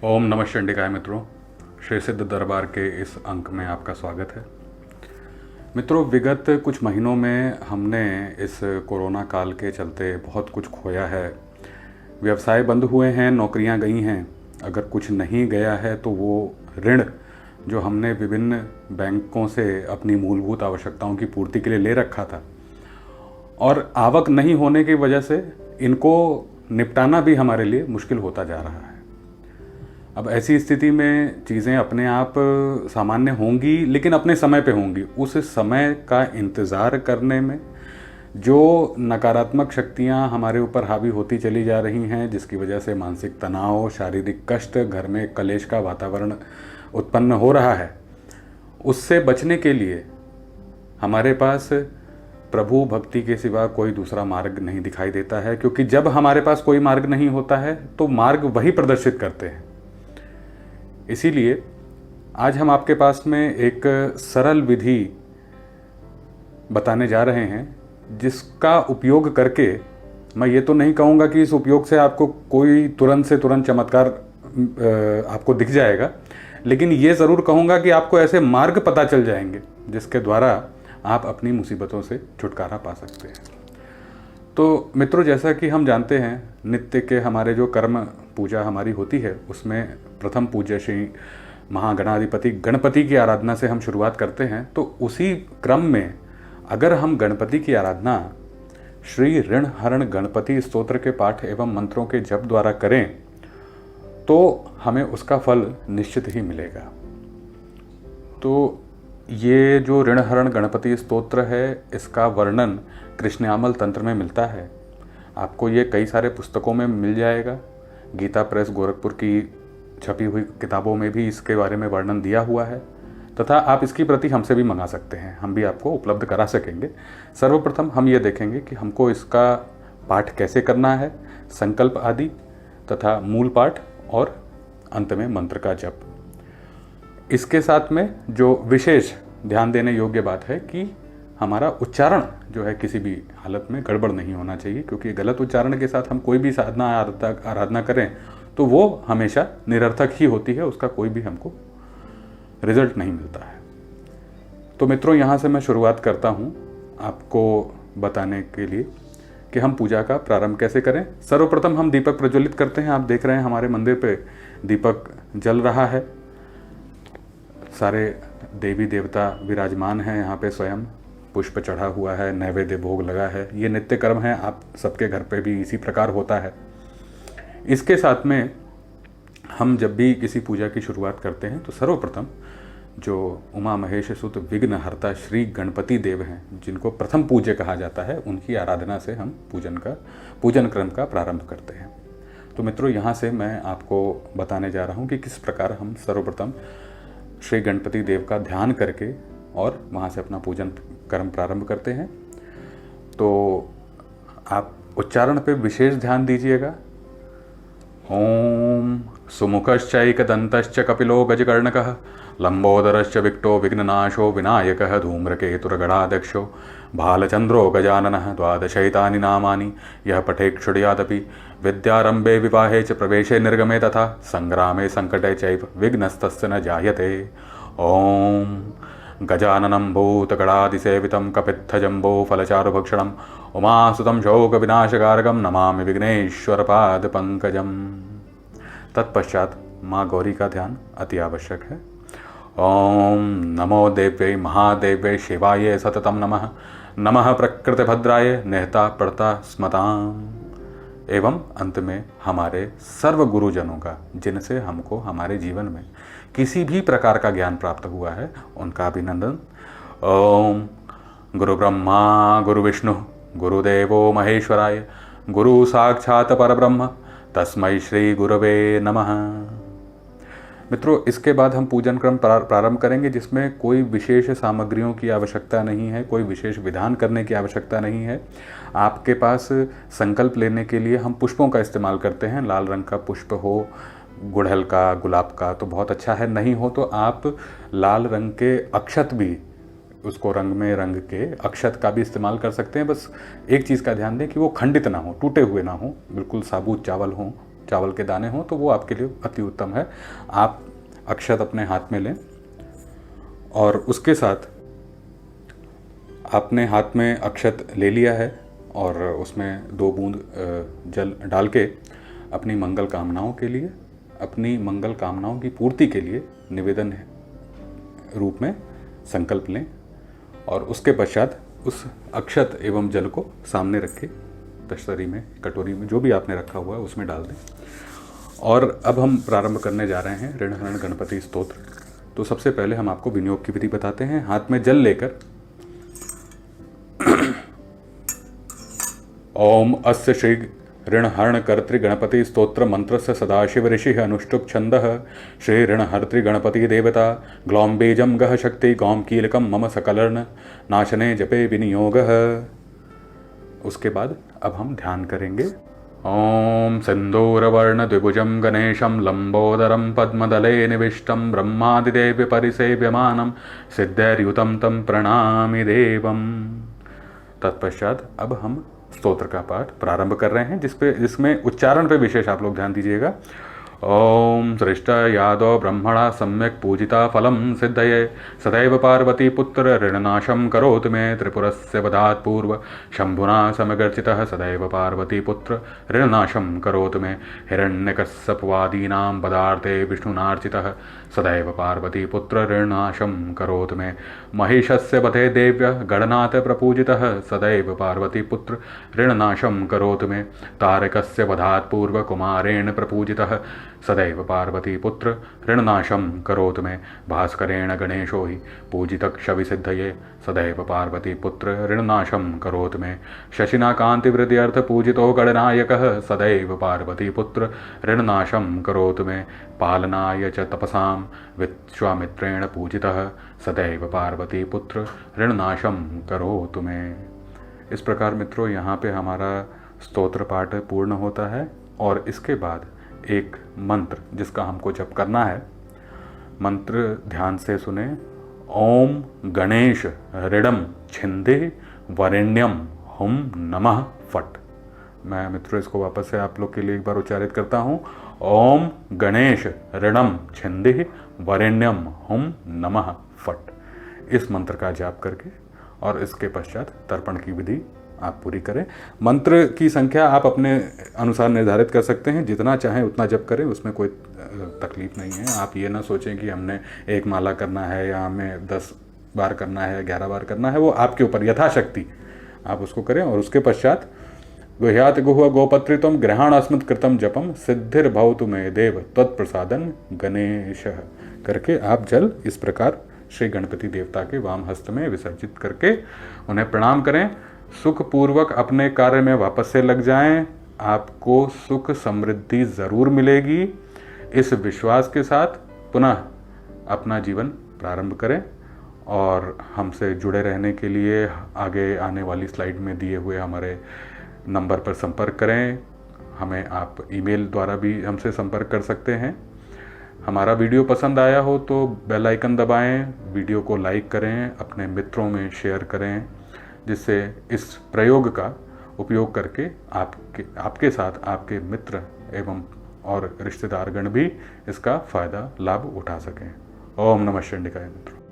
ओम नमः शिवाय मित्रों, श्री सिद्ध दरबार के इस अंक में आपका स्वागत है। मित्रों, विगत कुछ महीनों में हमने इस कोरोना काल के चलते बहुत कुछ खोया है। व्यवसाय बंद हुए हैं, नौकरियां गई हैं। अगर कुछ नहीं गया है तो वो ऋण जो हमने विभिन्न बैंकों से अपनी मूलभूत आवश्यकताओं की पूर्ति के लिए ले रखा था और आवक नहीं होने की वजह से इनको निपटाना भी हमारे लिए मुश्किल होता जा रहा है। अब ऐसी स्थिति में चीज़ें अपने आप सामान्य होंगी, लेकिन अपने समय पे होंगी। उस समय का इंतज़ार करने में जो नकारात्मक शक्तियां हमारे ऊपर हावी होती चली जा रही हैं, जिसकी वजह से मानसिक तनाव, शारीरिक कष्ट, घर में कलेश का वातावरण उत्पन्न हो रहा है, उससे बचने के लिए हमारे पास प्रभु भक्ति के सिवा कोई दूसरा मार्ग नहीं दिखाई देता है। क्योंकि जब हमारे पास कोई मार्ग नहीं होता है तो मार्ग वही प्रदर्शित करते हैं। इसीलिए आज हम आपके पास में एक सरल विधि बताने जा रहे हैं, जिसका उपयोग करके मैं ये तो नहीं कहूँगा कि इस उपयोग से आपको कोई तुरंत से तुरंत चमत्कार आपको दिख जाएगा, लेकिन ये ज़रूर कहूँगा कि आपको ऐसे मार्ग पता चल जाएंगे जिसके द्वारा आप अपनी मुसीबतों से छुटकारा पा सकते हैं। तो मित्रों, जैसा कि हम जानते हैं, नित्य के हमारे जो कर्म पूजा हमारी होती है, उसमें प्रथम पूज्य श्री महागणाधिपति गणपति की आराधना से हम शुरुआत करते हैं। तो उसी क्रम में अगर हम गणपति की आराधना श्री ऋण हरण गणपति स्तोत्र के पाठ एवं मंत्रों के जप द्वारा करें तो हमें उसका फल निश्चित ही मिलेगा। तो ये जो ऋण हरण गणपति स्तोत्र है, इसका वर्णन कृष्णयामल तंत्र में मिलता है। आपको ये कई सारे पुस्तकों में मिल जाएगा। गीता प्रेस गोरखपुर की छपी हुई किताबों में भी इसके बारे में वर्णन दिया हुआ है, तथा आप इसकी प्रति हमसे भी मंगा सकते हैं, हम भी आपको उपलब्ध करा सकेंगे। सर्वप्रथम हम ये देखेंगे कि हमको इसका पाठ कैसे करना है, संकल्प आदि तथा मूल पाठ और अंत में मंत्र का जप। इसके साथ में जो विशेष ध्यान देने योग्य बात है कि हमारा उच्चारण जो है किसी भी हालत में गड़बड़ नहीं होना चाहिए, क्योंकि गलत उच्चारण के साथ हम कोई भी साधना आराधना करें तो वो हमेशा निरर्थक ही होती है, उसका कोई भी हमको रिजल्ट नहीं मिलता है। तो मित्रों, यहाँ से मैं शुरुआत करता हूँ आपको बताने के लिए कि हम पूजा का प्रारंभ कैसे करें। सर्वप्रथम हम दीपक प्रज्वलित करते हैं। आप देख रहे हैं हमारे मंदिर पे दीपक जल रहा है। सारे देवी देवता विराजमान हैं यहाँ पे, स्वयं पुष्प चढ़ा हुआ है, नैवेद्य भोग लगा है। ये नित्य कर्म है, आप सबके घर पे भी इसी प्रकार होता है। इसके साथ में हम जब भी किसी पूजा की शुरुआत करते हैं तो सर्वप्रथम जो उमा महेश सुत विघ्न हर्ता श्री गणपति देव हैं, जिनको प्रथम पूज्य कहा जाता है, उनकी आराधना से हम पूजन क्रम का प्रारंभ करते हैं। तो मित्रों, यहाँ से मैं आपको बताने जा रहा हूँ कि किस प्रकार हम सर्वप्रथम श्री गणपति देव का ध्यान करके और वहाँ से अपना पूजन कर्म प्रारंभ करते हैं। तो आप उच्चारण पे विशेष ध्यान दीजिएगा। ओम सुमुखश्चैकदन्तश्च कपिलो गजकर्णकः लंबोदरश्च विक्टो विघ्ननाशो विनायकः धूम्रकेतुर्गणाध्यक्षो भालचंद्रो गजाननः द्वादशैतानि नामानि यः पठेत् शृणुयादपि विद्यारंभे विवाहे च प्रवेशे निर्गमे तथा संग्रामे संकटे चैव विघ्नस्तस्य न जायते। ओम गजाननं भूतगणादिसेवितं कपित्थजम्बो फलचारुभक्षणम् उमासुतं शोकविनाशकारकं नमामि विघ्नेश्वरपादपङ्कजम्। तत्पश्चात माँ गौरी का ध्यान अति आवश्यक है। ओम नमो देव्यै महादेव्यै शिवाय सततं नमः। नमः प्रकृतिभद्राय नेहता पड़ता स्मताम। एवं अंत में हमारे सर्व गुरुजनों का, जिनसे हमको हमारे जीवन में किसी भी प्रकार का ज्ञान प्राप्त हुआ है, उनका अभिनंदन। ओम गुरु ब्रह्मा गुरु विष्णु गुरुदेवो महेश्वराय गुरु साक्षात परब्रह्म तस्मै श्री गुरवे नमः। मित्रों, इसके बाद हम पूजन क्रम प्रारंभ करेंगे, जिसमें कोई विशेष सामग्रियों की आवश्यकता नहीं है, कोई विशेष विधान करने की आवश्यकता नहीं है। आपके पास संकल्प लेने के लिए हम पुष्पों का इस्तेमाल करते हैं। लाल रंग का पुष्प हो, गुड़हल का, गुलाब का तो बहुत अच्छा है। नहीं हो तो आप लाल रंग के अक्षत भी, उसको रंग में रंग के अक्षत का भी इस्तेमाल कर सकते हैं। बस एक चीज़ का ध्यान दें कि वो खंडित ना हो, टूटे हुए ना हो, बिल्कुल साबुत चावल हों चावल के दाने हों तो वो आपके लिए अति उत्तम है। आप अक्षत अपने हाथ में लें और उसके साथ आपने हाथ में अक्षत ले लिया है और उसमें 2 बूंद जल डाल के अपनी मंगल कामनाओं के लिए, अपनी मंगल कामनाओं की पूर्ति के लिए निवेदन रूप में संकल्प लें और उसके पश्चात उस अक्षत एवं जल को सामने रखें, तस्तरी में, कटोरी में, जो भी आपने रखा हुआ है उसमें डाल दें। और अब हम प्रारंभ करने जा रहे हैं ऋणहरण गणपति स्तोत्र। तो सबसे पहले हम आपको विनियोग की विधि बताते हैं। हाथ में जल लेकर ओम अस्य श्री ऋणहरण कर्तृ गणपति स्तोत्र मंत्रस्य सदाशिव ऋषि अनुष्टुप छंदः श्री ऋणहर्तृ गणपति देवता ग्लौम बीजम गह शक्ति गौम कीलकम मम सकलर्ण नाशने जपे विनियोगः। उसके बाद अब हम ध्यान करेंगे। ओम सिंदूरवर्ण द्विभुजं गणेशं लंबोदरं पद्मदले निविष्टं ब्रह्मादिदेव परिसेव्यमानं सिद्धैर्युतं तं प्रणामि देवम्। तत्पश्चात अब हम स्तोत्र का पाठ प्रारंभ कर रहे हैं, जिसमें उच्चारण पे विशेष आप लोग ध्यान दीजिएगा। ओम श्रेष्ठ यादव ब्रह्मणा सम्यक पूजिता फलम सिद्धये सदैव पार्वती पुत्र ऋणनाशम करोतु मे त्रिपुरस्य वधात् पूर्व शंभुना समगर्चितः सदैव पार्वती पुत्र ऋणनाशम करोतु मे हिरण्यकश्यपवादीनां पदार्थे विष्णुनार्चितः सदैव पार्वती पुत्र ऋणनाशम करोतु मे महिषस्य वधे देव्य गणनाथ प्रपूजितः सदैव पार्वती पुत्र ऋणनाशम करोतु मे तारकस्य वधात् पूर्व कुमारेण प्रपूजितः सदैव पार्वती पुत्र ऋणनाशम करोतु मे भास्करेण गणेशो हि पूजितक्षविसिद्धये सदैव पार्वती पुत्र ऋणनाशम करोतु मे शशिना कांतिवृद्ध्यर्थ पूजितो गणनायकः सदैव पार्वती पुत्र ऋणनाशम करोतु मे पालनाय च तपसां विश्वामित्रेण पूजितः सदैव पार्वती पुत्र ऋणनाशम करोतु मे। इस प्रकार मित्रों यहाँ पे हमारा स्तोत्र पाठ पूर्ण होता है और इसके बाद एक मंत्र जिसका हमको जप करना है। मंत्र ध्यान से सुने। ओम गणेश ऋणम छिंदे वरेण्यम हुम नमः फट। मैं मित्रों इसको वापस से आप लोग के लिए एक बार उच्चारित करता हूँ। ओम गणेश ऋणम छिंदे वरेण्यम हुम नमः फट। इस मंत्र का जाप करके और इसके पश्चात तर्पण की विधि आप पूरी करें। मंत्र की संख्या आप अपने अनुसार निर्धारित कर सकते हैं, जितना चाहें उतना जप करें, उसमें कोई तकलीफ नहीं है। आप ये ना सोचें कि हमने 1 माला करना है या हमें 10 बार करना है, 11 बार करना है, वो आपके ऊपर यथाशक्ति आप उसको करें। और उसके पश्चात गुह्यात गुह गोपत्रितम ग्रहण अस्मत् कृतम जपम सिद्धिर्भवतु मे देव तत्प्रसादन गणेश करके आप जल इस प्रकार श्री गणपति देवता के वाम हस्त में विसर्जित करके उन्हें प्रणाम करें। सुखपूर्वक अपने कार्य में वापस से लग जाएं। आपको सुख समृद्धि ज़रूर मिलेगी। इस विश्वास के साथ पुनः अपना जीवन प्रारंभ करें और हमसे जुड़े रहने के लिए आगे आने वाली स्लाइड में दिए हुए हमारे नंबर पर संपर्क करें। हमें आप ईमेल द्वारा भी हमसे संपर्क कर सकते हैं। हमारा वीडियो पसंद आया हो तो बेल आइकन दबाएं, वीडियो को लाइक करें, अपने मित्रों में शेयर करें, जिससे इस प्रयोग का उपयोग करके आपके साथ आपके मित्र एवं और रिश्तेदारगण भी इसका फ़ायदा लाभ उठा सकें। ओम नमः शिवाय मित्रों।